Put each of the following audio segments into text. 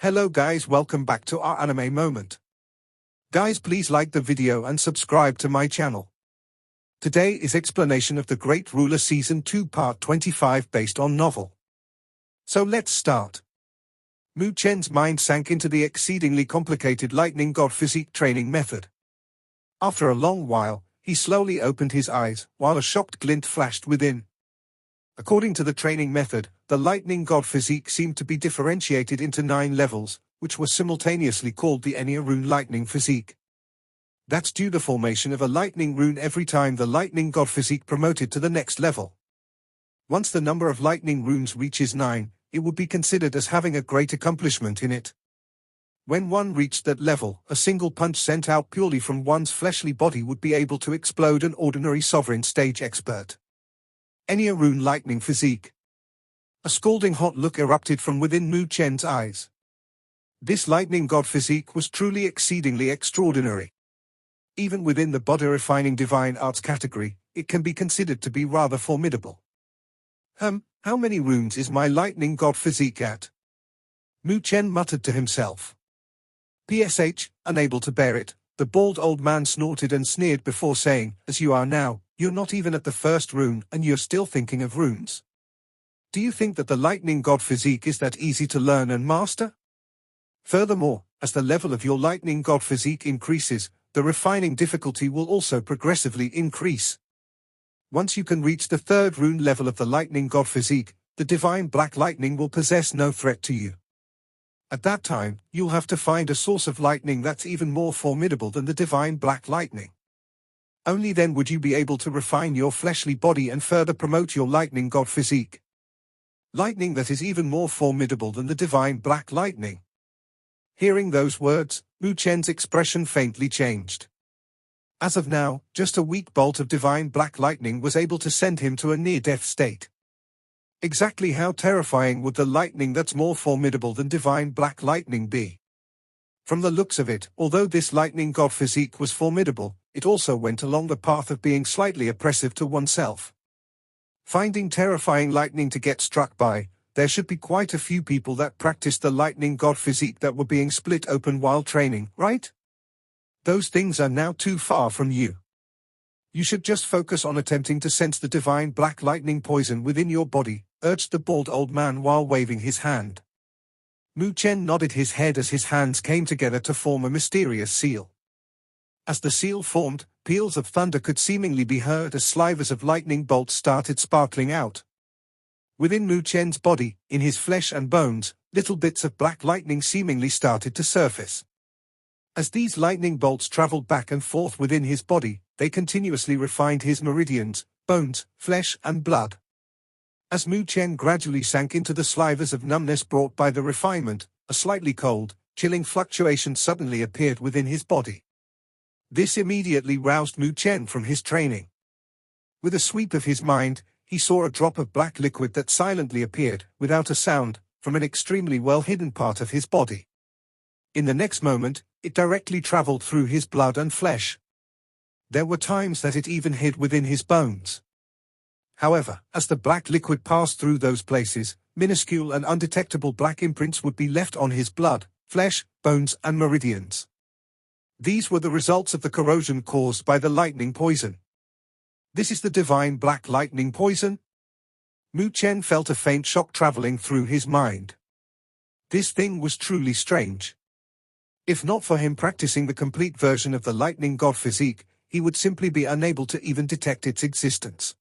Hello guys, welcome back to our anime moment. Guys, please like the video and subscribe to my channel. Today is explanation of The Great Ruler Season 2 Part 25 based on novel. So let's start. Mu Chen's mind sank into the exceedingly complicated lightning god physique training method. After a long while, he slowly opened his eyes, while a shocked glint flashed within. According to the training method, the lightning god physique seemed to be differentiated into 9 levels, which were simultaneously called the Enya rune lightning physique. That's due to the formation of a lightning rune every time the lightning god physique promoted to the next level. Once the number of lightning runes reaches 9, it would be considered as having a great accomplishment in it. When one reached that level, a single punch sent out purely from one's fleshly body would be able to explode an ordinary sovereign stage expert. Enya rune lightning physique. A scalding hot look erupted from within Mu Chen's eyes. This lightning god physique was truly exceedingly extraordinary. Even within the body-refining divine arts category, it can be considered to be rather formidable. How many runes is my lightning god physique at? Mu Chen muttered to himself. PSH, unable to bear it, the bald old man snorted and sneered before saying, "As you are now, you're not even at the first rune and you're still thinking of runes. Do you think that the lightning god physique is that easy to learn and master? Furthermore, as the level of your lightning god physique increases, the refining difficulty will also progressively increase. Once you can reach the 3rd rune level of the lightning god physique, the divine black lightning will possess no threat to you. At that time, you'll have to find a source of lightning that's even more formidable than the divine black lightning. Only then would you be able to refine your fleshly body and further promote your lightning god physique. Lightning that is even more formidable than the divine black lightning." Hearing those words, Mu Chen's expression faintly changed. As of now, just a weak bolt of divine black lightning was able to send him to a near-death state. Exactly how terrifying would the lightning that's more formidable than divine black lightning be? From the looks of it, although this lightning god physique was formidable, it also went along the path of being slightly oppressive to oneself. Finding terrifying lightning to get struck by, there should be quite a few people that practiced the lightning god physique that were being split open while training, right? Those things are now too far from you. You should just focus on attempting to sense the divine black lightning poison within your body, urged the bald old man while waving his hand. Mu Chen nodded his head as his hands came together to form a mysterious seal. As the seal formed, peals of thunder could seemingly be heard as slivers of lightning bolts started sparkling out. Within Mu Chen's body, in his flesh and bones, little bits of black lightning seemingly started to surface. As these lightning bolts traveled back and forth within his body, they continuously refined his meridians, bones, flesh and blood. As Mu Chen gradually sank into the slivers of numbness brought by the refinement, a slightly cold, chilling fluctuation suddenly appeared within his body. This immediately roused Mu Chen from his training. With a sweep of his mind, he saw a drop of black liquid that silently appeared, without a sound, from an extremely well-hidden part of his body. In the next moment, it directly traveled through his blood and flesh. There were times that it even hid within his bones. However, as the black liquid passed through those places, minuscule and undetectable black imprints would be left on his blood, flesh, bones and meridians. These were the results of the corrosion caused by the lightning poison. This is the divine black lightning poison? Mu Chen felt a faint shock traveling through his mind. This thing was truly strange. If not for him practicing the complete version of the lightning god physique, he would simply be unable to even detect its existence.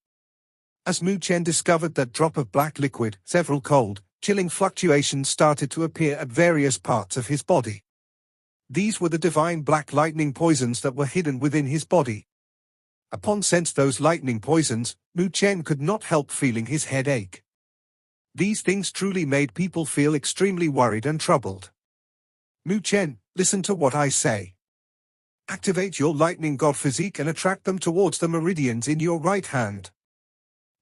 As Mu Chen discovered that drop of black liquid, several cold, chilling fluctuations started to appear at various parts of his body. These were the divine black lightning poisons that were hidden within his body. Upon sense those lightning poisons, Mu Chen could not help feeling his head ache. These things truly made people feel extremely worried and troubled. Mu Chen, listen to what I say. Activate your lightning god physique and attract them towards the meridians in your right hand.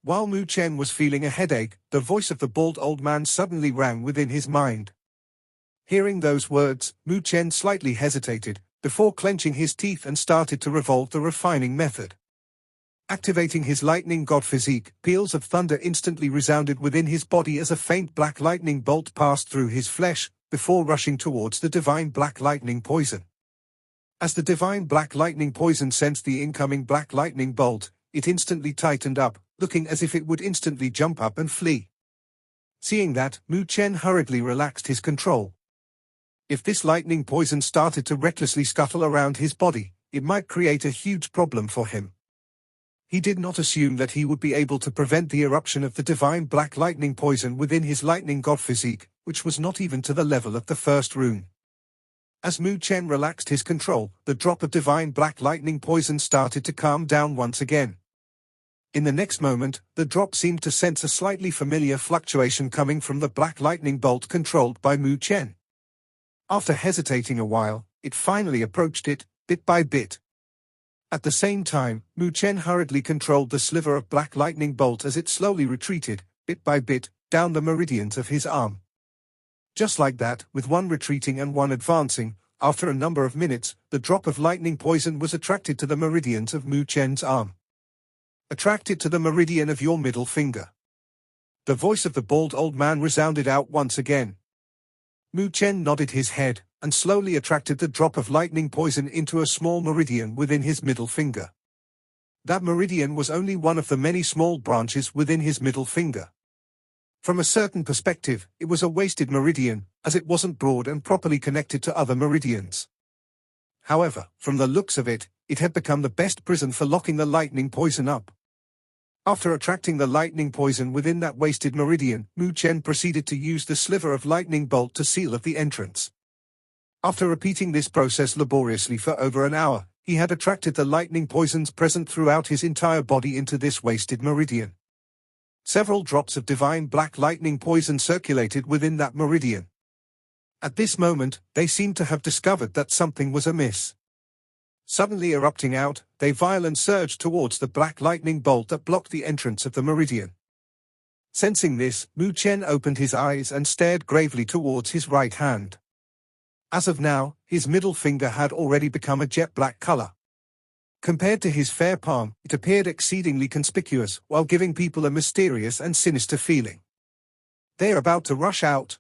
While Mu Chen was feeling a headache, the voice of the bald old man suddenly rang within his mind. Hearing those words, Mu Chen slightly hesitated, before clenching his teeth and started to revolve the refining method. Activating his lightning god physique, peals of thunder instantly resounded within his body as a faint black lightning bolt passed through his flesh, before rushing towards the divine black lightning poison. As the divine black lightning poison sensed the incoming black lightning bolt, it instantly tightened up, looking as if it would instantly jump up and flee. Seeing that, Mu Chen hurriedly relaxed his control. If this lightning poison started to recklessly scuttle around his body, it might create a huge problem for him. He did not assume that he would be able to prevent the eruption of the divine black lightning poison within his lightning god physique, which was not even to the level of the first rune. As Mu Chen relaxed his control, the drop of divine black lightning poison started to calm down once again. In the next moment, the drop seemed to sense a slightly familiar fluctuation coming from the black lightning bolt controlled by Mu Chen. After hesitating a while, it finally approached it, bit by bit. At the same time, Mu Chen hurriedly controlled the sliver of black lightning bolt as it slowly retreated, bit by bit, down the meridians of his arm. Just like that, with one retreating and one advancing, after a number of minutes, the drop of lightning poison was attracted to the meridians of Mu Chen's arm. Attracted to the meridian of your middle finger. The voice of the bald old man resounded out once again. Mu Chen nodded his head, and slowly attracted the drop of lightning poison into a small meridian within his middle finger. That meridian was only one of the many small branches within his middle finger. From a certain perspective, it was a wasted meridian, as it wasn't broad and properly connected to other meridians. However, from the looks of it, it had become the best prison for locking the lightning poison up. After attracting the lightning poison within that wasted meridian, Mu Chen proceeded to use the sliver of lightning bolt to seal up the entrance. After repeating this process laboriously for over an hour, he had attracted the lightning poisons present throughout his entire body into this wasted meridian. Several drops of divine black lightning poison circulated within that meridian. At this moment, they seemed to have discovered that something was amiss. Suddenly erupting out, they violently surged towards the black lightning bolt that blocked the entrance of the meridian. Sensing this, Mu Chen opened his eyes and stared gravely towards his right hand. As of now, his middle finger had already become a jet black color. Compared to his fair palm, it appeared exceedingly conspicuous while giving people a mysterious and sinister feeling. "They are about to rush out,"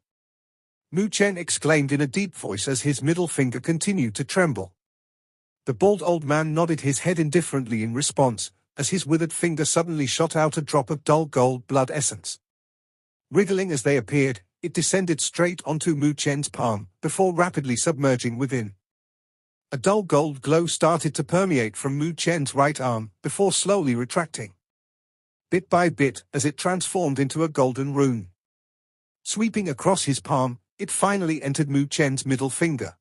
Mu Chen exclaimed in a deep voice as his middle finger continued to tremble. The bald old man nodded his head indifferently in response, as his withered finger suddenly shot out a drop of dull gold blood essence. Wriggling as they appeared, it descended straight onto Mu Chen's palm, before rapidly submerging within. A dull gold glow started to permeate from Mu Chen's right arm, before slowly retracting. Bit by bit, as it transformed into a golden rune. Sweeping across his palm, it finally entered Mu Chen's middle finger.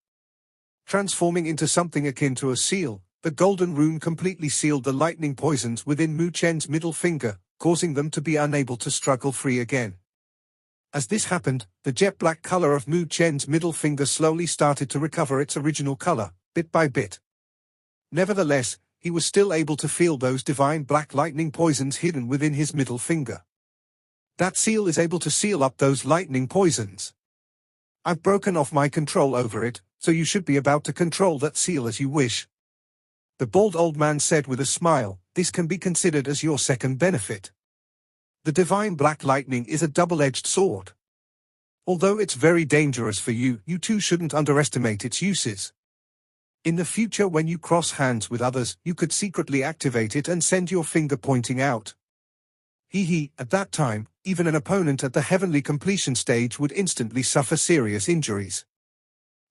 Transforming into something akin to a seal, the golden rune completely sealed the lightning poisons within Mu Chen's middle finger, causing them to be unable to struggle free again. As this happened, the jet black color of Mu Chen's middle finger slowly started to recover its original color, bit by bit. Nevertheless, he was still able to feel those divine black lightning poisons hidden within his middle finger. That seal is able to seal up those lightning poisons. I've broken off my control over it, so you should be about to control that seal as you wish. The bald old man said with a smile, "This can be considered as your second benefit. The divine black lightning is a double-edged sword. Although it's very dangerous for you, you too shouldn't underestimate its uses. In the future when you cross hands with others, you could secretly activate it and send your finger pointing out." At that time, even an opponent at the heavenly completion stage would instantly suffer serious injuries.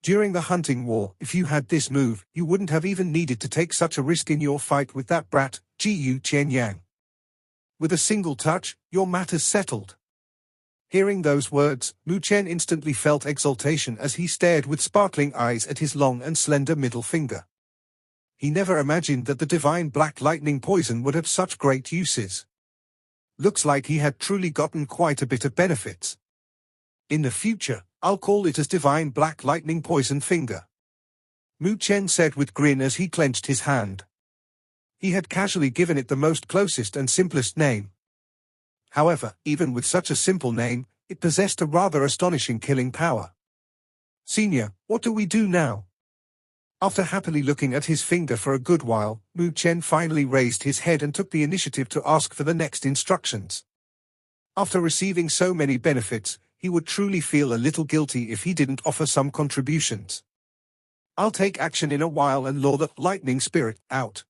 During the hunting war, if you had this move, you wouldn't have even needed to take such a risk in your fight with that brat, Jiu Qianyang. With a single touch, your matter's settled. Hearing those words, Mu Chen instantly felt exultation as he stared with sparkling eyes at his long and slender middle finger. He never imagined that the divine black lightning poison would have such great uses. Looks like he had truly gotten quite a bit of benefits. In the future, I'll call it as divine black lightning poison finger, Mu Chen said with grin as he clenched his hand. He had casually given it the most closest and simplest name. However, even with such a simple name, it possessed a rather astonishing killing power. "Senior, what do we do now?" After happily looking at his finger for a good while, Mu Chen finally raised his head and took the initiative to ask for the next instructions. After receiving so many benefits, he would truly feel a little guilty if he didn't offer some contributions. I'll take action in a while and lure the lightning spirit out.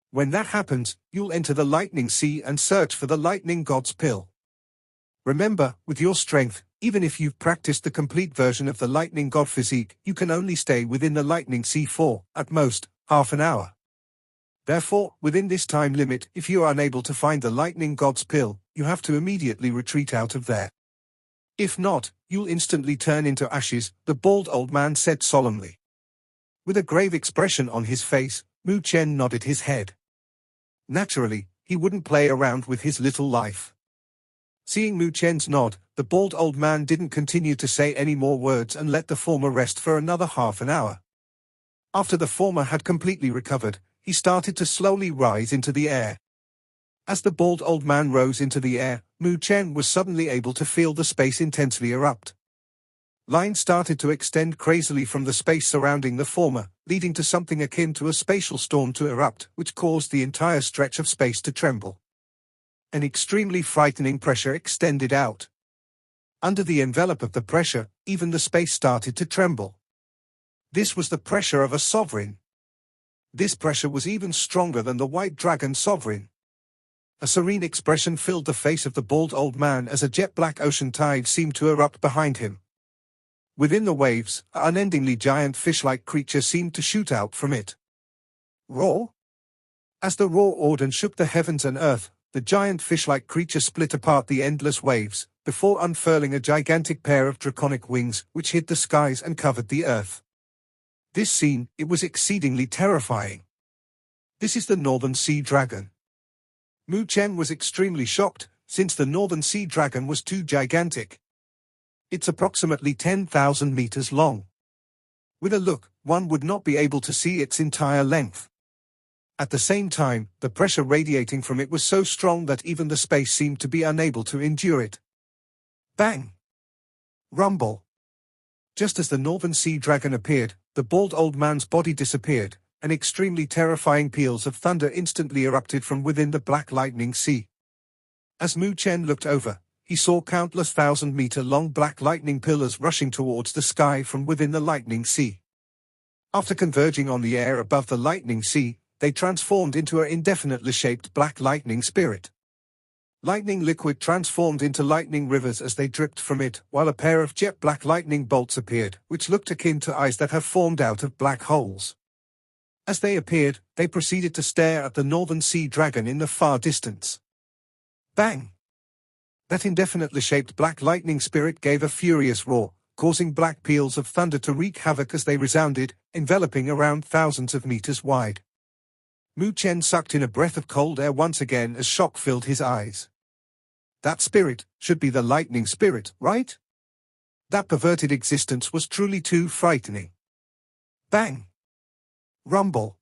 When that happens, you'll enter the lightning sea and search for the lightning god's pill. Remember, with your strength, even if you've practiced the complete version of the lightning god physique, you can only stay within the lightning sea for, at most, half an hour. Therefore, within this time limit, if you are unable to find the lightning god's pill, you have to immediately retreat out of there. If not, you'll instantly turn into ashes, the bald old man said solemnly. With a grave expression on his face, Mu Chen nodded his head. Naturally, he wouldn't play around with his little life. Seeing Mu Chen's nod, the bald old man didn't continue to say any more words and let the former rest for another half an hour. After the former had completely recovered, he started to slowly rise into the air. As the bald old man rose into the air, Mu Chen was suddenly able to feel the space intensely erupt. Lines started to extend crazily from the space surrounding the former, leading to something akin to a spatial storm to erupt, which caused the entire stretch of space to tremble. An extremely frightening pressure extended out. Under the envelope of the pressure, even the space started to tremble. This was the pressure of a sovereign. This pressure was even stronger than the white dragon sovereign. A serene expression filled the face of the bald old man as a jet-black ocean tide seemed to erupt behind him. Within the waves, an unendingly giant fish-like creature seemed to shoot out from it. Roar! As the roar awed and shook the heavens and earth, the giant fish-like creature split apart the endless waves, before unfurling a gigantic pair of draconic wings which hid the skies and covered the earth. This scene, it was exceedingly terrifying. This is the Northern Sea Dragon. Mu Chen was extremely shocked, since the Northern Sea Dragon was too gigantic. It's approximately 10,000 meters long. With a look, one would not be able to see its entire length. At the same time, the pressure radiating from it was so strong that even the space seemed to be unable to endure it. Bang! Rumble! Just as the Northern Sea Dragon appeared, the bald old man's body disappeared, and extremely terrifying peals of thunder instantly erupted from within the black lightning sea. As Mu Chen looked over, he saw countless 1,000-meter-long black lightning pillars rushing towards the sky from within the lightning sea. After converging on the air above the lightning sea, they transformed into an indefinitely shaped black lightning spirit. Lightning liquid transformed into lightning rivers as they dripped from it, while a pair of jet-black lightning bolts appeared, which looked akin to eyes that have formed out of black holes. As they appeared, they proceeded to stare at the Northern Sea Dragon in the far distance. Bang! That indefinitely shaped black lightning spirit gave a furious roar, causing black peals of thunder to wreak havoc as they resounded, enveloping around thousands of meters wide. Mu Chen sucked in a breath of cold air once again as shock filled his eyes. That spirit should be the lightning spirit, right? That perverted existence was truly too frightening. Bang! Rumble!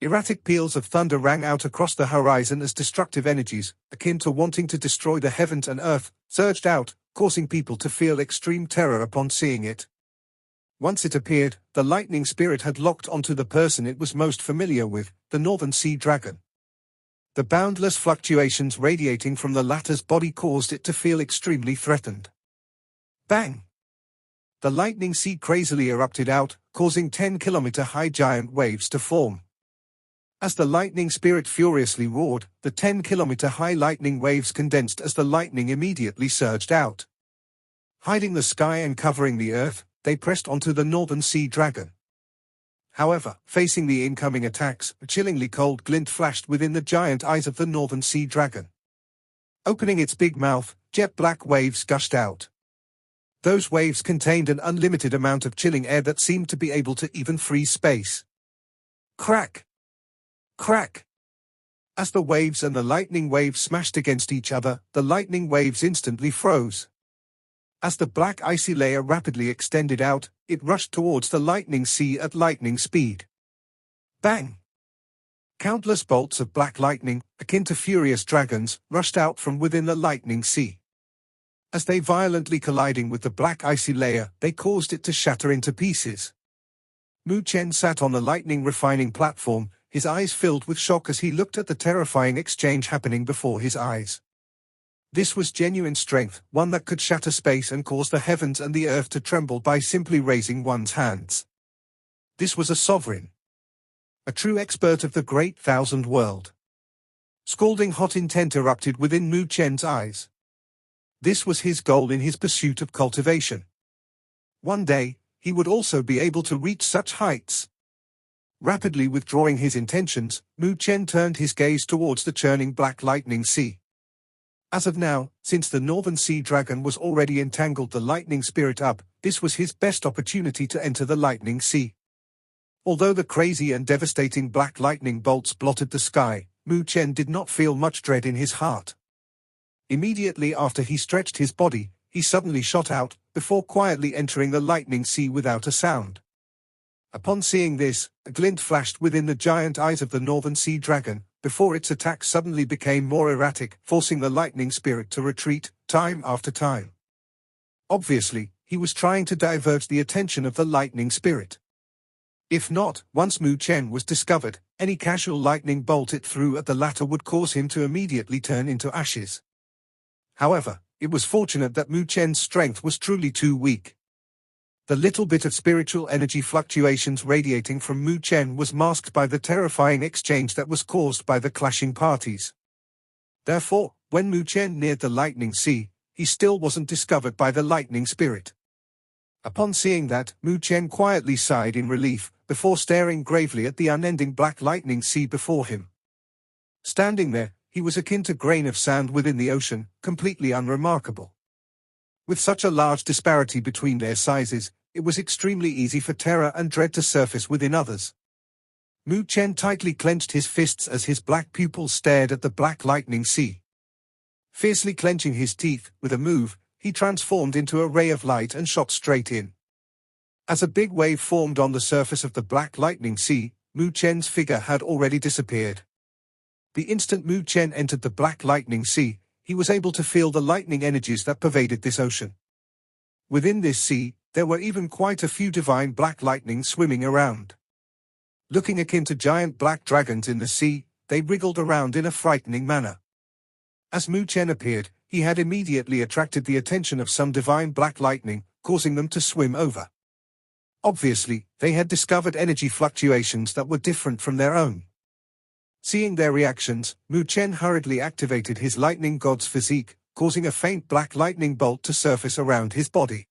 Erratic peals of thunder rang out across the horizon as destructive energies, akin to wanting to destroy the heavens and earth, surged out, causing people to feel extreme terror upon seeing it. Once it appeared, the lightning spirit had locked onto the person it was most familiar with, the Northern Sea Dragon. The boundless fluctuations radiating from the latter's body caused it to feel extremely threatened. Bang! The lightning sea crazily erupted out, causing 10-kilometer-high giant waves to form. As the lightning spirit furiously roared, the 10-kilometer-high lightning waves condensed as the lightning immediately surged out. Hiding the sky and covering the earth, they pressed onto the Northern Sea Dragon. However, facing the incoming attacks, a chillingly cold glint flashed within the giant eyes of the Northern Sea Dragon. Opening its big mouth, jet-black waves gushed out. Those waves contained an unlimited amount of chilling air that seemed to be able to even freeze space. Crack! Crack! As the waves and the lightning waves smashed against each other, the lightning waves instantly froze. As the black icy layer rapidly extended out, it rushed towards the lightning sea at lightning speed. Bang! Countless bolts of black lightning, akin to furious dragons, rushed out from within the lightning sea. As they violently colliding with the black icy layer, they caused it to shatter into pieces. Mu Chen sat on the lightning refining platform, his eyes filled with shock as he looked at the terrifying exchange happening before his eyes. This was genuine strength, one that could shatter space and cause the heavens and the earth to tremble by simply raising one's hands. This was a sovereign. A true expert of the great thousand world. Scalding hot intent erupted within Mu Chen's eyes. This was his goal in his pursuit of cultivation. One day, he would also be able to reach such heights. Rapidly withdrawing his intentions, Mu Chen turned his gaze towards the churning black lightning sea. As of now, since the Northern Sea Dragon was already entangled the lightning spirit up, this was his best opportunity to enter the lightning sea. Although the crazy and devastating black lightning bolts blotted the sky, Mu Chen did not feel much dread in his heart. Immediately after he stretched his body, he suddenly shot out, before quietly entering the lightning sea without a sound. Upon seeing this, a glint flashed within the giant eyes of the Northern Sea Dragon, before its attack suddenly became more erratic, forcing the lightning spirit to retreat, time after time. Obviously, he was trying to divert the attention of the lightning spirit. If not, once Mu Chen was discovered, any casual lightning bolt it threw at the latter would cause him to immediately turn into ashes. However, it was fortunate that Mu Chen's strength was truly too weak. The little bit of spiritual energy fluctuations radiating from Mu Chen was masked by the terrifying exchange that was caused by the clashing parties. Therefore, when Mu Chen neared the lightning sea, he still wasn't discovered by the lightning spirit. Upon seeing that, Mu Chen quietly sighed in relief, before staring gravely at the unending black lightning sea before him. Standing there, he was akin to a grain of sand within the ocean, completely unremarkable. With such a large disparity between their sizes, it was extremely easy for terror and dread to surface within others. Mu Chen tightly clenched his fists as his black pupils stared at the black lightning sea. Fiercely clenching his teeth, with a move, he transformed into a ray of light and shot straight in. As a big wave formed on the surface of the black lightning sea, Mu Chen's figure had already disappeared. The instant Mu Chen entered the black lightning sea, he was able to feel the lightning energies that pervaded this ocean. Within this sea, there were even quite a few divine black lightnings swimming around. Looking akin to giant black dragons in the sea, they wriggled around in a frightening manner. As Mu Chen appeared, he had immediately attracted the attention of some divine black lightning, causing them to swim over. Obviously, they had discovered energy fluctuations that were different from their own. Seeing their reactions, Mu Chen hurriedly activated his lightning god's physique, causing a faint black lightning bolt to surface around his body.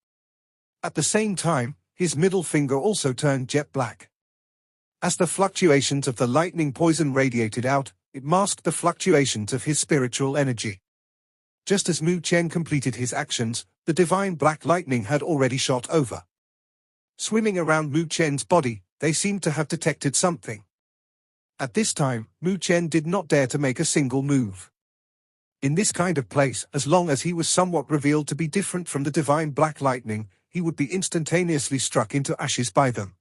At the same time, his middle finger also turned jet black. As the fluctuations of the lightning poison radiated out, it masked the fluctuations of his spiritual energy. Just as Mu Chen completed his actions, the divine black lightning had already shot over. Swimming around Mu Chen's body, they seemed to have detected something. At this time, Mu Chen did not dare to make a single move. In this kind of place, as long as he was somewhat revealed to be different from the divine black lightning, he would be instantaneously struck into ashes by them.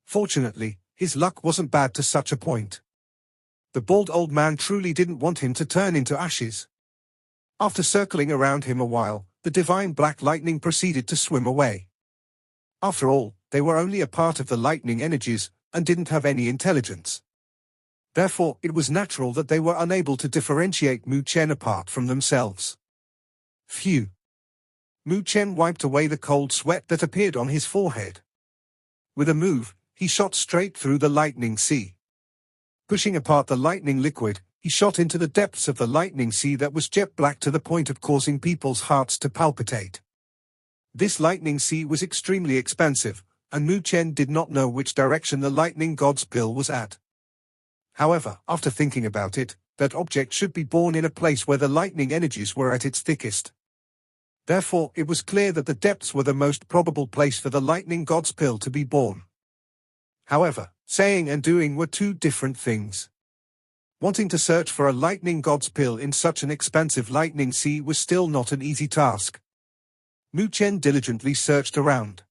Fortunately, his luck wasn't bad to such a point. The bald old man truly didn't want him to turn into ashes. After circling around him a while, the divine black lightning proceeded to swim away. After all, they were only a part of the lightning energies, and didn't have any intelligence. Therefore, it was natural that they were unable to differentiate Mu Chen apart from themselves. Phew! Mu Chen wiped away the cold sweat that appeared on his forehead. With a move, he shot straight through the lightning sea. Pushing apart the lightning liquid, he shot into the depths of the lightning sea that was jet black to the point of causing people's hearts to palpitate. This lightning sea was extremely expansive, and Mu Chen did not know which direction the lightning god's bill was at. However, after thinking about it, that object should be born in a place where the lightning energies were at its thickest. Therefore, it was clear that the depths were the most probable place for the lightning god's pill to be born. However, saying and doing were two different things. Wanting to search for a lightning god's pill in such an expansive lightning sea was still not an easy task. Mu Chen diligently searched around.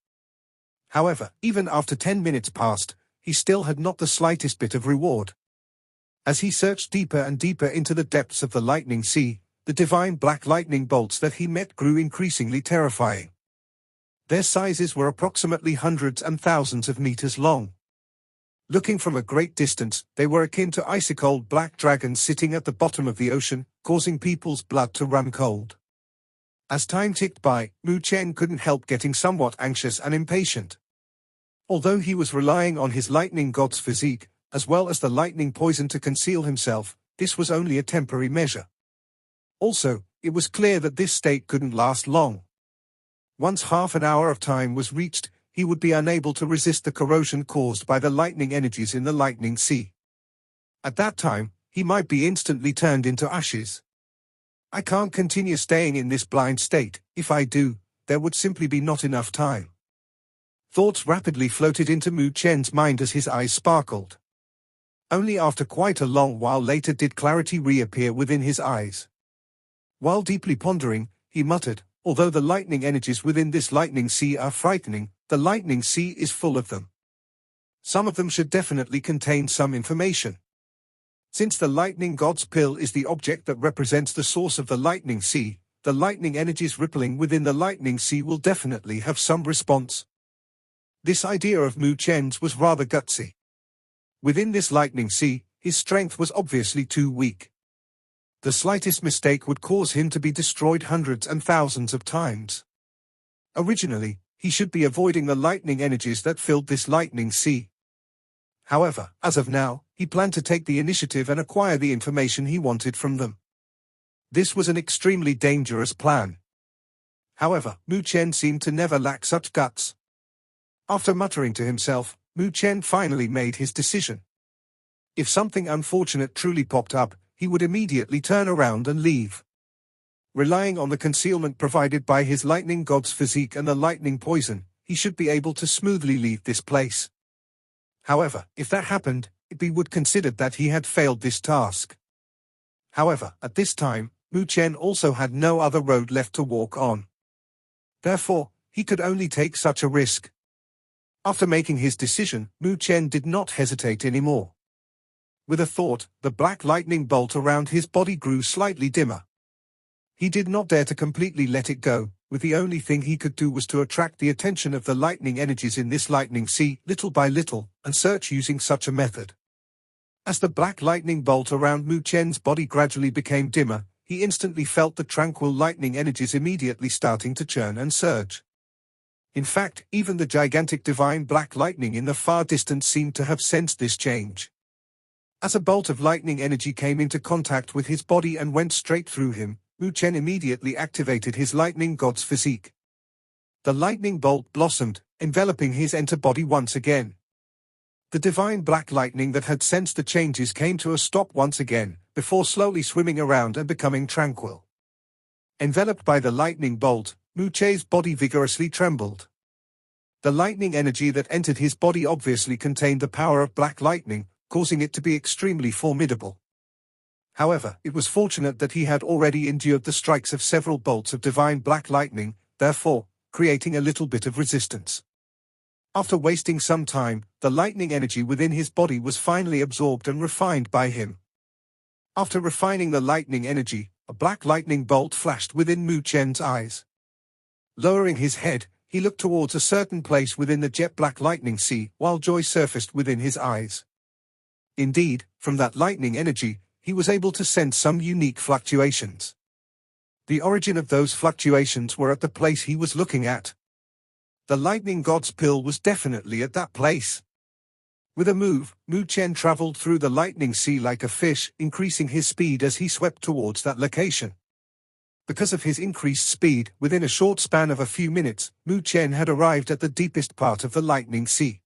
However, even after 10 minutes passed, he still had not the slightest bit of reward. As he searched deeper and deeper into the depths of the lightning sea, the divine black lightning bolts that he met grew increasingly terrifying. Their sizes were approximately hundreds and thousands of meters long. Looking from a great distance, they were akin to ice-cold black dragons sitting at the bottom of the ocean, causing people's blood to run cold. As time ticked by, Mu Chen couldn't help getting somewhat anxious and impatient. Although he was relying on his lightning god's physique, as well as the lightning poison to conceal himself, this was only a temporary measure. Also, it was clear that this state couldn't last long. Once half an hour of time was reached, he would be unable to resist the corrosion caused by the lightning energies in the lightning sea. At that time, he might be instantly turned into ashes. I can't continue staying in this blind state. If I do, there would simply be not enough time. Thoughts rapidly floated into Mu Chen's mind as his eyes sparkled. Only after quite a long while later did clarity reappear within his eyes. While deeply pondering, he muttered, although the lightning energies within this lightning sea are frightening, the lightning sea is full of them. Some of them should definitely contain some information. Since the lightning god's pill is the object that represents the source of the lightning sea, the lightning energies rippling within the lightning sea will definitely have some response. This idea of Mu Chen's was rather gutsy. Within this lightning sea, his strength was obviously too weak. The slightest mistake would cause him to be destroyed hundreds and thousands of times. Originally, he should be avoiding the lightning energies that filled this lightning sea. However, as of now, he planned to take the initiative and acquire the information he wanted from them. This was an extremely dangerous plan. However, Mu Chen seemed to never lack such guts. After muttering to himself, Mu Chen finally made his decision. If something unfortunate truly popped up, he would immediately turn around and leave. Relying on the concealment provided by his lightning god's physique and the lightning poison, he should be able to smoothly leave this place. However, if that happened, he would consider that he had failed this task. However, at this time, Mu Chen also had no other road left to walk on. Therefore, he could only take such a risk. After making his decision, Mu Chen did not hesitate anymore. With a thought, the black lightning bolt around his body grew slightly dimmer. He did not dare to completely let it go, with the only thing he could do was to attract the attention of the lightning energies in this lightning sea, little by little, and search using such a method. As the black lightning bolt around Mu Chen's body gradually became dimmer, he instantly felt the tranquil lightning energies immediately starting to churn and surge. In fact, even the gigantic divine black lightning in the far distance seemed to have sensed this change. As a bolt of lightning energy came into contact with his body and went straight through him, Mu Chen immediately activated his lightning god's physique. The lightning bolt blossomed, enveloping his entire body once again. The divine black lightning that had sensed the changes came to a stop once again, before slowly swimming around and becoming tranquil. Enveloped by the lightning bolt, Mu Chen's body vigorously trembled. The lightning energy that entered his body obviously contained the power of black lightning, causing it to be extremely formidable. However, it was fortunate that he had already endured the strikes of several bolts of divine black lightning, therefore, creating a little bit of resistance. After wasting some time, the lightning energy within his body was finally absorbed and refined by him. After refining the lightning energy, a black lightning bolt flashed within Mu Chen's eyes. Lowering his head, he looked towards a certain place within the jet black lightning sea, while joy surfaced within his eyes. Indeed, from that lightning energy, he was able to sense some unique fluctuations. The origin of those fluctuations were at the place he was looking at. The lightning god's pill was definitely at that place. With a move, Mu Chen traveled through the lightning sea like a fish, increasing his speed as he swept towards that location. Because of his increased speed, within a short span of a few minutes, Mu Chen had arrived at the deepest part of the lightning sea.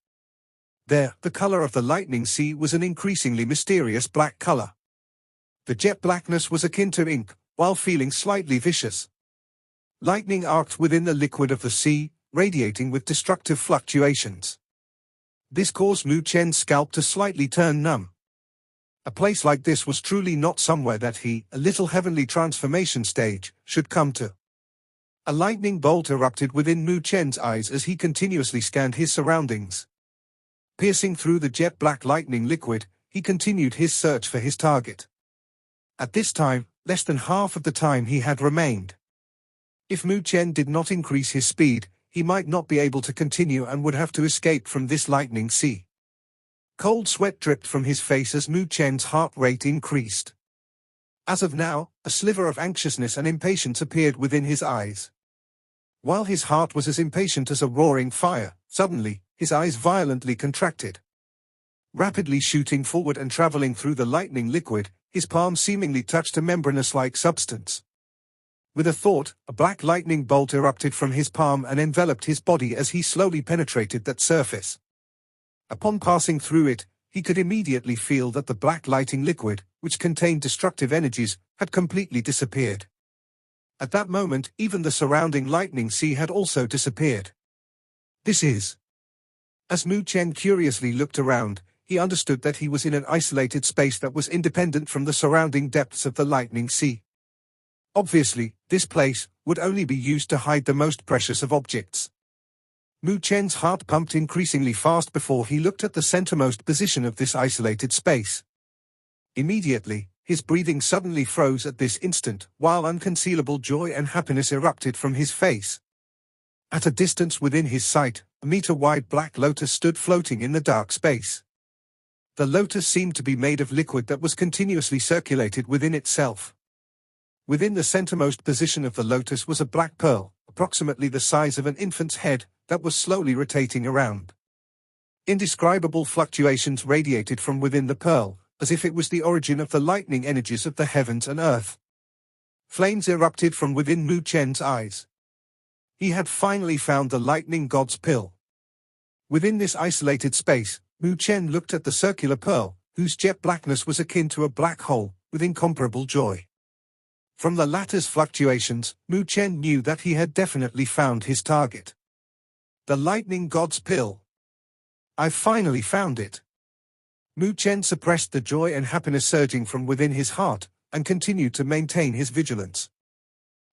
There, the color of the lightning sea was an increasingly mysterious black color. The jet blackness was akin to ink, while feeling slightly vicious. Lightning arced within the liquid of the sea, radiating with destructive fluctuations. This caused Mu Chen's scalp to slightly turn numb. A place like this was truly not somewhere that he, a little heavenly transformation stage, should come to. A lightning bolt erupted within Mu Chen's eyes as he continuously scanned his surroundings. Piercing through the jet black lightning liquid, he continued his search for his target. At this time, less than half of the time he had remained. If Mu Chen did not increase his speed, he might not be able to continue and would have to escape from this lightning sea. Cold sweat dripped from his face as Mu Chen's heart rate increased. As of now, a sliver of anxiousness and impatience appeared within his eyes. While his heart was as impatient as a roaring fire, suddenly, his eyes violently contracted. Rapidly shooting forward and traveling through the lightning liquid, his palm seemingly touched a membranous-like substance. With a thought, a black lightning bolt erupted from his palm and enveloped his body as he slowly penetrated that surface. Upon passing through it, he could immediately feel that the black lighting liquid, which contained destructive energies, had completely disappeared. At that moment, even the surrounding lightning sea had also disappeared. This is. As Mu Chen curiously looked around, he understood that he was in an isolated space that was independent from the surrounding depths of the lightning sea. Obviously, this place would only be used to hide the most precious of objects. Mu Chen's heart pumped increasingly fast before he looked at the centermost position of this isolated space. Immediately, his breathing suddenly froze at this instant, while unconcealable joy and happiness erupted from his face. At a distance within his sight, a meter-wide black lotus stood floating in the dark space. The lotus seemed to be made of liquid that was continuously circulated within itself. Within the centermost position of the lotus was a black pearl, approximately the size of an infant's head, that was slowly rotating around. Indescribable fluctuations radiated from within the pearl, as if it was the origin of the lightning energies of the heavens and earth. Flames erupted from within Mu Chen's eyes. He had finally found the lightning god's pill. Within this isolated space, Mu Chen looked at the circular pearl, whose jet blackness was akin to a black hole, with incomparable joy. From the latter's fluctuations, Mu Chen knew that he had definitely found his target. The lightning god's pill. I finally found it. Mu Chen suppressed the joy and happiness surging from within his heart, and continued to maintain his vigilance.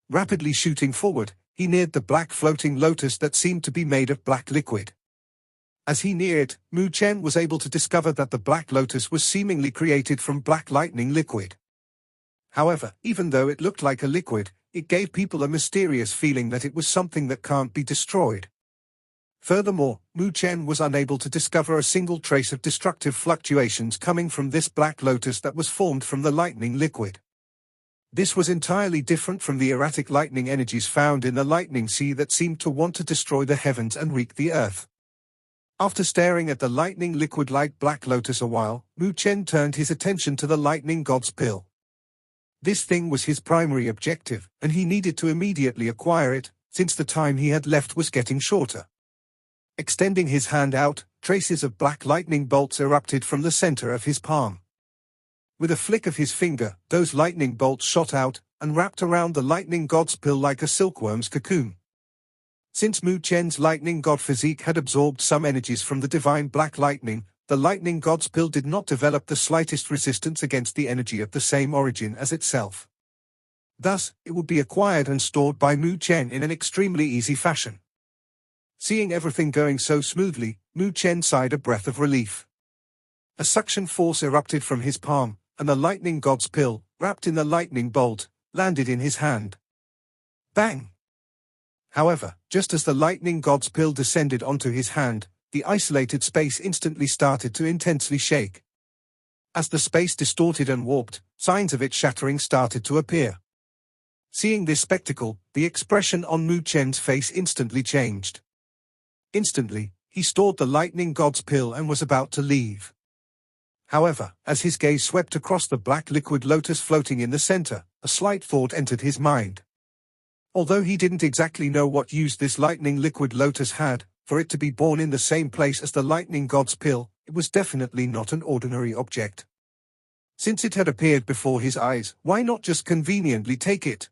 Rapidly shooting forward, he neared the black floating lotus that seemed to be made of black liquid. As he neared, Mu Chen was able to discover that the black lotus was seemingly created from black lightning liquid. However, even though it looked like a liquid, it gave people a mysterious feeling that it was something that can't be destroyed. Furthermore, Mu Chen was unable to discover a single trace of destructive fluctuations coming from this black lotus that was formed from the lightning liquid. This was entirely different from the erratic lightning energies found in the lightning sea that seemed to want to destroy the heavens and wreak the earth. After staring at the lightning liquid-like black lotus a while, Mu Chen turned his attention to the lightning god's pill. This thing was his primary objective, and he needed to immediately acquire it, since the time he had left was getting shorter. Extending his hand out, traces of black lightning bolts erupted from the center of his palm. With a flick of his finger, those lightning bolts shot out, and wrapped around the lightning god's pill like a silkworm's cocoon. Since Mu Chen's lightning god physique had absorbed some energies from the divine black lightning, the lightning god's pill did not develop the slightest resistance against the energy of the same origin as itself. Thus, it would be acquired and stored by Mu Chen in an extremely easy fashion. Seeing everything going so smoothly, Mu Chen sighed a breath of relief. A suction force erupted from his palm, and the lightning god's pill, wrapped in the lightning bolt, landed in his hand. Bang! However, just as the lightning god's pill descended onto his hand, the isolated space instantly started to intensely shake. As the space distorted and warped, signs of it shattering started to appear. Seeing this spectacle, the expression on Mu Chen's face instantly changed. Instantly, he stored the lightning god's pill and was about to leave. However, as his gaze swept across the black liquid lotus floating in the center, a slight thought entered his mind. Although he didn't exactly know what use this lightning liquid lotus had, for it to be born in the same place as the lightning god's pill, it was definitely not an ordinary object. Since it had appeared before his eyes, why not just conveniently take it?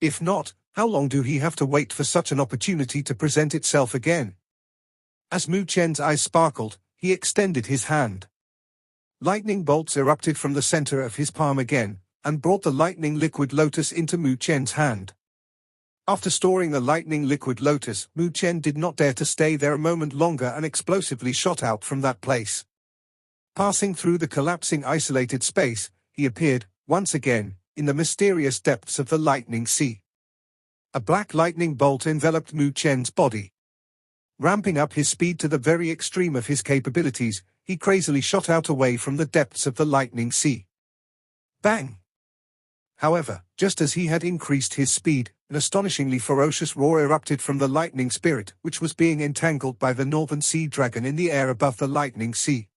If not, how long do he have to wait for such an opportunity to present itself again? As Mu Chen's eyes sparkled, he extended his hand. Lightning bolts erupted from the center of his palm again, and brought the lightning liquid lotus into Mu Chen's hand. After storing the lightning liquid lotus, Mu Chen did not dare to stay there a moment longer and explosively shot out from that place. Passing through the collapsing isolated space, he appeared, once again, in the mysterious depths of the lightning sea. A black lightning bolt enveloped Mu Chen's body. Ramping up his speed to the very extreme of his capabilities, he crazily shot out away from the depths of the lightning sea. Bang! However, just as he had increased his speed, an astonishingly ferocious roar erupted from the lightning spirit, which was being entangled by the northern sea dragon in the air above the lightning sea.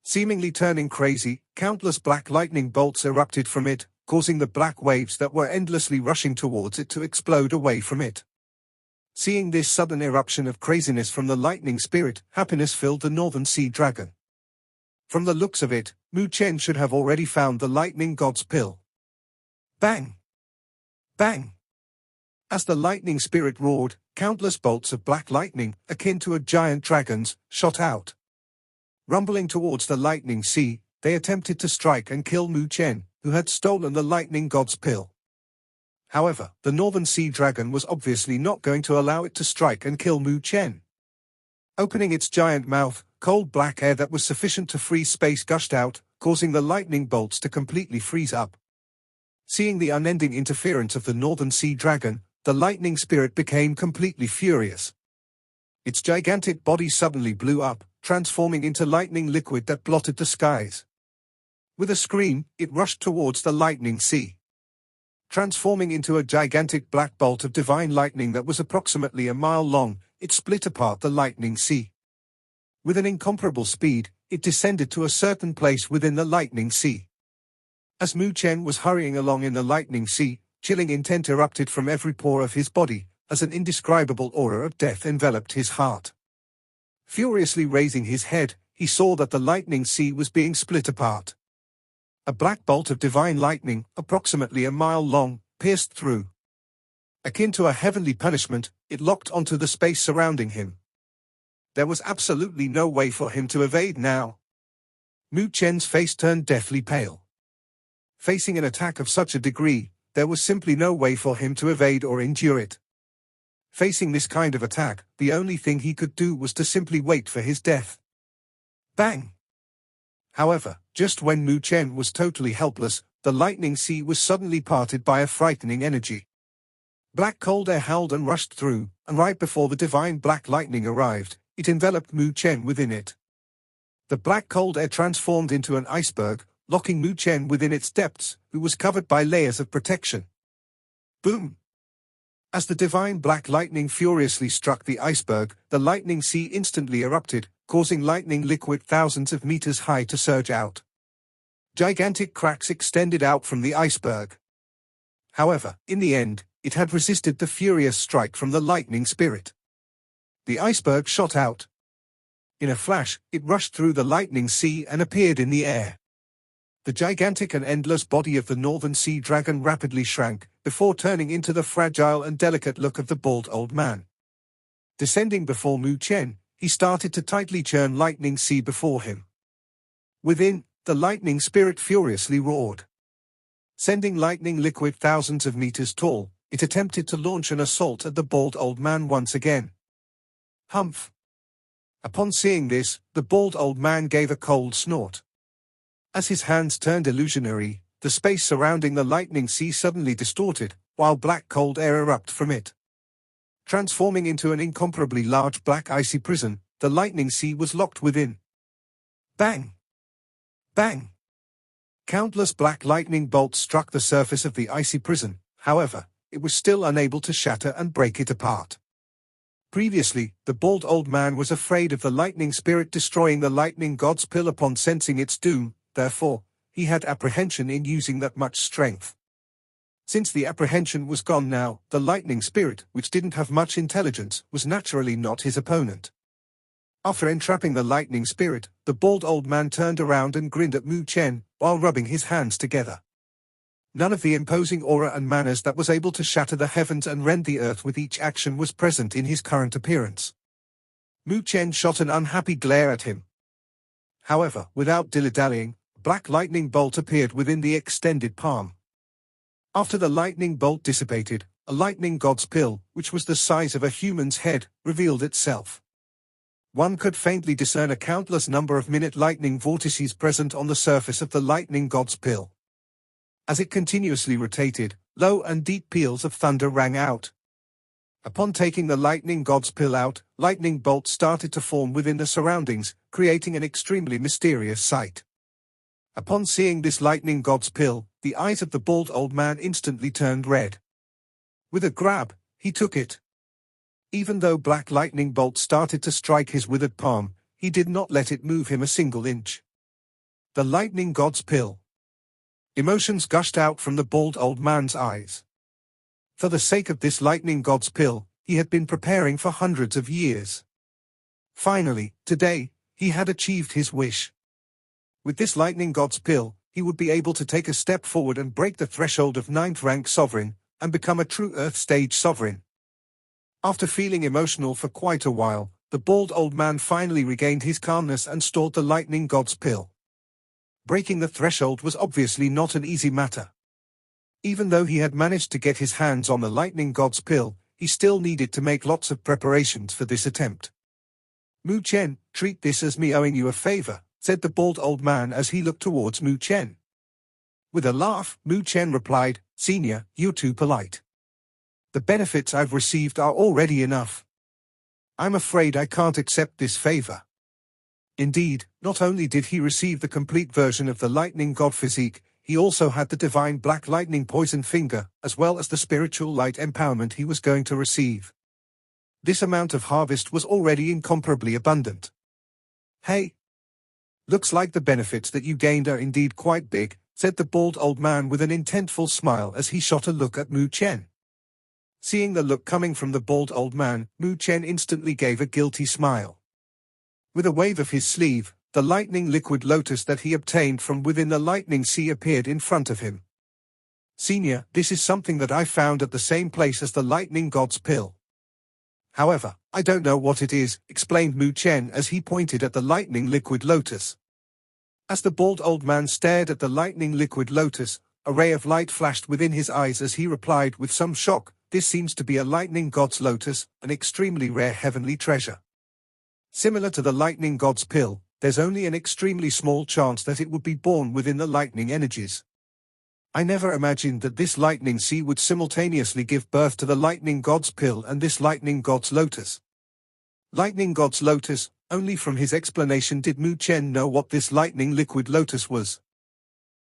Seemingly turning crazy, countless black lightning bolts erupted from it, causing the black waves that were endlessly rushing towards it to explode away from it. Seeing this sudden eruption of craziness from the lightning spirit, happiness filled the northern sea dragon. From the looks of it, Mu Chen should have already found the lightning god's pill. Bang! Bang! As the lightning spirit roared, countless bolts of black lightning, akin to a giant dragon's, shot out. Rumbling towards the lightning sea, they attempted to strike and kill Mu Chen, who had stolen the lightning god's pill. However, the northern sea dragon was obviously not going to allow it to strike and kill Mu Chen. Opening its giant mouth, cold black air that was sufficient to freeze space gushed out, causing the lightning bolts to completely freeze up. Seeing the unending interference of the northern sea dragon, the lightning spirit became completely furious. Its gigantic body suddenly blew up, transforming into lightning liquid that blotted the skies. With a scream, it rushed towards the lightning sea. Transforming into a gigantic black bolt of divine lightning that was approximately a mile long, it split apart the lightning sea. With an incomparable speed, it descended to a certain place within the lightning sea. As Mu Chen was hurrying along in the lightning sea, chilling intent erupted from every pore of his body, as an indescribable aura of death enveloped his heart. Furiously raising his head, he saw that the lightning sea was being split apart. A black bolt of divine lightning, approximately a mile long, pierced through. Akin to a heavenly punishment, it locked onto the space surrounding him. There was absolutely no way for him to evade now. Mu Chen's face turned deathly pale. Facing an attack of such a degree, there was simply no way for him to evade or endure it. Facing this kind of attack, the only thing he could do was to simply wait for his death. Bang! However, just when Mu Chen was totally helpless, the lightning sea was suddenly parted by a frightening energy. Black cold air howled and rushed through, and right before the divine black lightning arrived, it enveloped Mu Chen within it. The black cold air transformed into an iceberg, locking Mu Chen within its depths, who was covered by layers of protection. Boom! As the divine black lightning furiously struck the iceberg, the lightning sea instantly erupted, causing lightning liquid thousands of meters high to surge out. Gigantic cracks extended out from the iceberg. However, in the end, it had resisted the furious strike from the lightning spirit. The iceberg shot out. In a flash, it rushed through the lightning sea and appeared in the air. The gigantic and endless body of the northern sea dragon rapidly shrank, before turning into the fragile and delicate look of the bald old man. Descending before Mu Chen, he started to tightly churn lightning sea before him. Within, the lightning spirit furiously roared. Sending lightning liquid thousands of meters tall, it attempted to launch an assault at the bald old man once again. Humph! Upon seeing this, the bald old man gave a cold snort. As his hands turned illusionary, the space surrounding the lightning sea suddenly distorted, while black cold air erupted from it. Transforming into an incomparably large black icy prison, the lightning sea was locked within. Bang! Bang! Countless black lightning bolts struck the surface of the icy prison, however, it was still unable to shatter and break it apart. Previously, the bald old man was afraid of the lightning spirit destroying the lightning god's pill upon sensing its doom, therefore, he had apprehension in using that much strength. Since the apprehension was gone now, the lightning spirit, which didn't have much intelligence, was naturally not his opponent. After entrapping the lightning spirit, the bald old man turned around and grinned at Mu Chen, while rubbing his hands together. None of the imposing aura and manners that was able to shatter the heavens and rend the earth with each action was present in his current appearance. Mu Chen shot an unhappy glare at him. However, without dilly-dallying, a black lightning bolt appeared within the extended palm. After the lightning bolt dissipated, a lightning god's pill, which was the size of a human's head, revealed itself. One could faintly discern a countless number of minute lightning vortices present on the surface of the lightning god's pill. As it continuously rotated, low and deep peals of thunder rang out. Upon taking the lightning god's pill out, lightning bolts started to form within the surroundings, creating an extremely mysterious sight. Upon seeing this lightning god's pill, the eyes of the bald old man instantly turned red. With a grab, he took it. Even though black lightning bolts started to strike his withered palm, he did not let it move him a single inch. The lightning god's pill. Emotions gushed out from the bald old man's eyes. For the sake of this lightning god's pill, he had been preparing for hundreds of years. Finally, today, he had achieved his wish. With this lightning god's pill, he would be able to take a step forward and break the threshold of 9th rank sovereign, and become a true Earth stage sovereign. After feeling emotional for quite a while, the bald old man finally regained his calmness and stored the lightning god's pill. Breaking the threshold was obviously not an easy matter. Even though he had managed to get his hands on the lightning god's pill, he still needed to make lots of preparations for this attempt. Mu Chen, treat this as me owing you a favor, said the bald old man as he looked towards Mu Chen. With a laugh, Mu Chen replied, Senior, you're too polite. The benefits I've received are already enough. I'm afraid I can't accept this favor. Indeed, not only did he receive the complete version of the lightning god physique, he also had the divine black lightning poison finger, as well as the spiritual light empowerment he was going to receive. This amount of harvest was already incomparably abundant. Hey! Looks like the benefits that you gained are indeed quite big, said the bald old man with an intentful smile as he shot a look at Mu Chen. Seeing the look coming from the bald old man, Mu Chen instantly gave a guilty smile. With a wave of his sleeve, the lightning liquid lotus that he obtained from within the lightning sea appeared in front of him. Senior, this is something that I found at the same place as the lightning god's pill. However, I don't know what it is, explained Mu Chen as he pointed at the lightning liquid lotus. As the bald old man stared at the lightning liquid lotus, a ray of light flashed within his eyes as he replied with some shock, this seems to be a lightning god's lotus, an extremely rare heavenly treasure. Similar to the lightning god's pill, there's only an extremely small chance that it would be born within the lightning energies. I never imagined that this lightning sea would simultaneously give birth to the lightning god's pill and this lightning god's lotus. Lightning god's lotus, only from his explanation did Mu Chen know what this lightning liquid lotus was.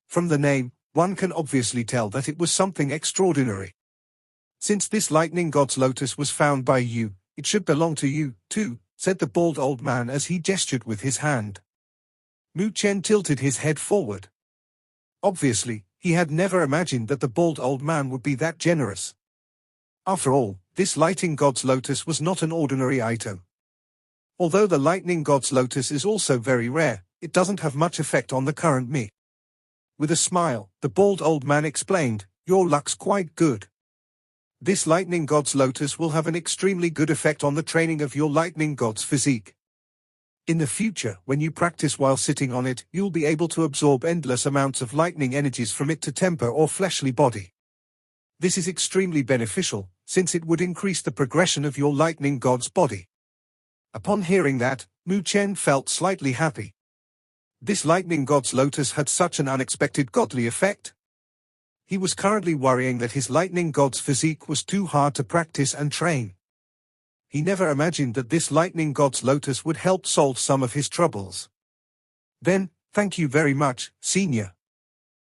From the name, one can obviously tell that it was something extraordinary. Since this lightning god's lotus was found by you, it should belong to you, too, said the bald old man as he gestured with his hand. Mu Chen tilted his head forward. Obviously, he had never imagined that the bald old man would be that generous. After all, this lightning god's lotus was not an ordinary item. Although the lightning god's lotus is also very rare, it doesn't have much effect on the current me. With a smile, the bald old man explained, your luck's quite good. This lightning god's lotus will have an extremely good effect on the training of your lightning god's physique. In the future, when you practice while sitting on it, you'll be able to absorb endless amounts of lightning energies from it to temper your fleshly body. This is extremely beneficial, since it would increase the progression of your lightning god's body. Upon hearing that, Mu Chen felt slightly happy. This lightning god's lotus had such an unexpected godly effect. He was currently worrying that his lightning god's physique was too hard to practice and train. He never imagined that this lightning god's lotus would help solve some of his troubles. Then, thank you very much, Senior.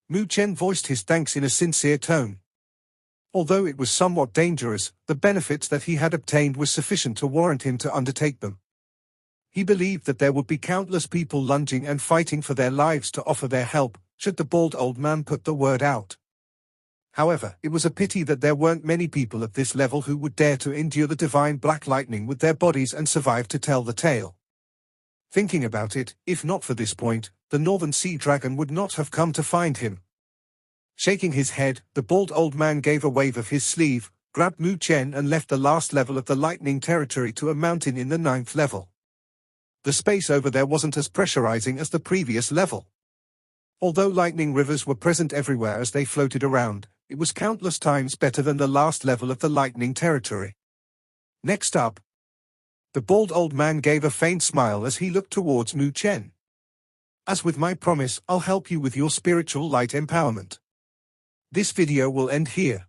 Mu Chen voiced his thanks in a sincere tone. Although it was somewhat dangerous, the benefits that he had obtained were sufficient to warrant him to undertake them. He believed that there would be countless people lunging and fighting for their lives to offer their help, should the bald old man put the word out. However, it was a pity that there weren't many people at this level who would dare to endure the divine black lightning with their bodies and survive to tell the tale. Thinking about it, if not for this point, the Northern Sea Dragon would not have come to find him. Shaking his head, the bald old man gave a wave of his sleeve, grabbed Mu Chen and left the last level of the lightning territory to a mountain in the 9th level. The space over there wasn't as pressurizing as the previous level. Although lightning rivers were present everywhere as they floated around, it was countless times better than the last level of the lightning territory. Next up. The bald old man gave a faint smile as he looked towards Mu Chen. As with my promise, I'll help you with your spiritual light empowerment. This video will end here.